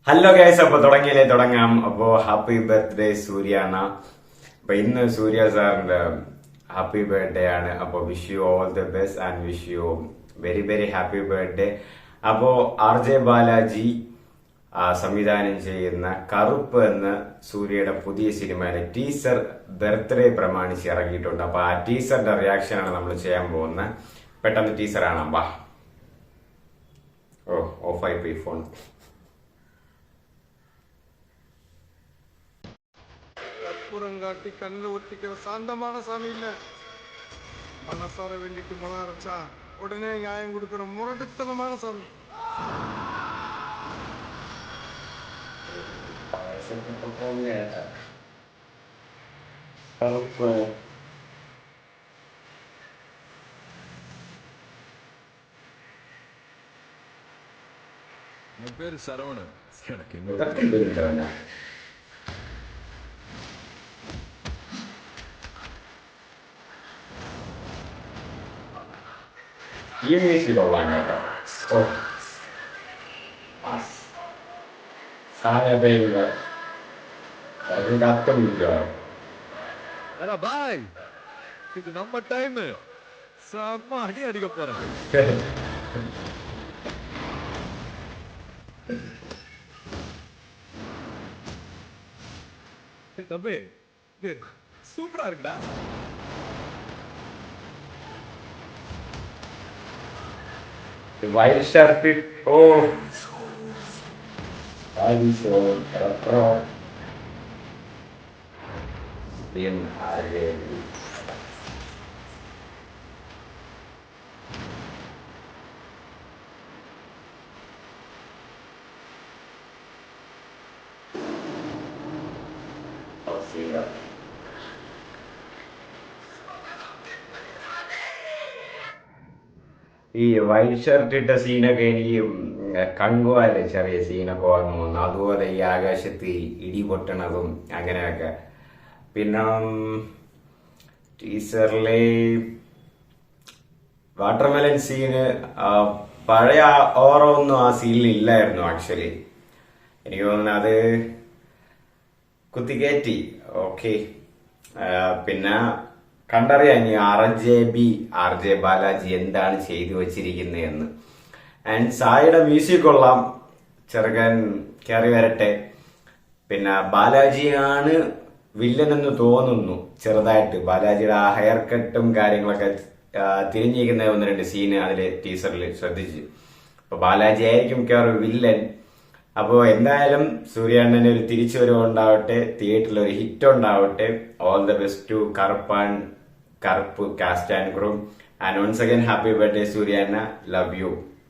Hello guys, അപ്പൊ തുടങ്ങാം. അപ്പോ ഹാപ്പി ബർത്ത്ഡേ സൂര്യാണ്. അപ്പൊ ഇന്ന് സൂര്യ സാറിന്റെ ഹാപ്പി ബർത്ത്ഡേ ആണ്. അപ്പൊ wish you all the best and wish you very very happy birthday. അപ്പോ RJ ബാലാജി സംവിധാനം ചെയ്യുന്ന കറുപ്പ് എന്ന സൂര്യയുടെ പുതിയ സിനിമയിലെ ടീസർ ബർത്ത്ഡേ പ്രമാണിച്ച് ഇറങ്ങിയിട്ടുണ്ട്. അപ്പൊ ആ ടീസറിന്റെ റിയാക്ഷൻ ആണ് നമ്മൾ ചെയ്യാൻ പോകുന്നത്. പെട്ടെന്ന് ടീസർ കാണാം. വാ. ഓഫായി പോയി ഫോൺ. புறங்காட்டி கண்ணில் ஒத்திக்கிற சாந்தமான சாமி இல்ல. மனசார வேண்டிட்டு மன அரைச்சா உடனே நியாயம் கொடுக்கிற முரட்டுத்தனமான சாமி. என் பேரு சரவணன். எனக்கு ഈ മ്യൂസിക് കൊള്ളാം കേട്ടോ. பாய், இது நம்ம டைம். செம்ம அடி அடிக்க போறேன். தம்பி, சூப்பரா இருக்குடா. White shirt. ഈ വൈറ്റ് ഷർട്ട് ഇട്ട സീനൊക്കെ എനിക്ക് കങ്കുവാലെ ചെറിയ സീനൊക്കെ ഓർമ്മ വന്നു. അതുപോലെ ഈ ആകാശത്ത് ഇടി പൊട്ടണതും അങ്ങനെയൊക്കെ. പിന്നെ ടീച്ചറിലെ വാട്ടർമെലൻ സീന് പഴയ ഓറ ഒന്നും ആ സീനിൽ ഇല്ലായിരുന്നു. ആക്ച്വലി എനിക്ക് തോന്നുന്നു അത് കുത്തിക്കയറ്റി. ഓക്കെ, പിന്നെ കണ്ടറിയാം ഇനി RJ ബാലാജി എന്താണ് ചെയ്തു വെച്ചിരിക്കുന്നത് എന്ന്. ആൻഡ് സായിയുടെ മ്യൂസിക് കൊള്ളാം, ചെറുക്കൻ കയറി വരട്ടെ. പിന്നെ ബാലാജിയാണ് വില്ലൻ എന്ന് തോന്നുന്നു ചെറുതായിട്ട്. ബാലാജിയുടെ ആ ഹെയർ കട്ടും കാര്യങ്ങളൊക്കെ തിരിഞ്ഞിരിക്കുന്ന ഒന്ന് രണ്ട് സീന് അതില് ടീസറിൽ ശ്രദ്ധിച്ചു. അപ്പൊ ബാലാജി ആയിരിക്കും മിക്കവാറും വില്ലൻ. അപ്പോ എന്തായാലും സൂര്യാണ്ണന് ഒരു തിരിച്ചുവരവ് ഉണ്ടാവട്ടെ, തിയേറ്ററിൽ ഒരു ഹിറ്റ് ഉണ്ടാവട്ടെ. All the best to Karuppu cast and crew. And once again happy birthday സൂര്യാണ്ണ. Love U.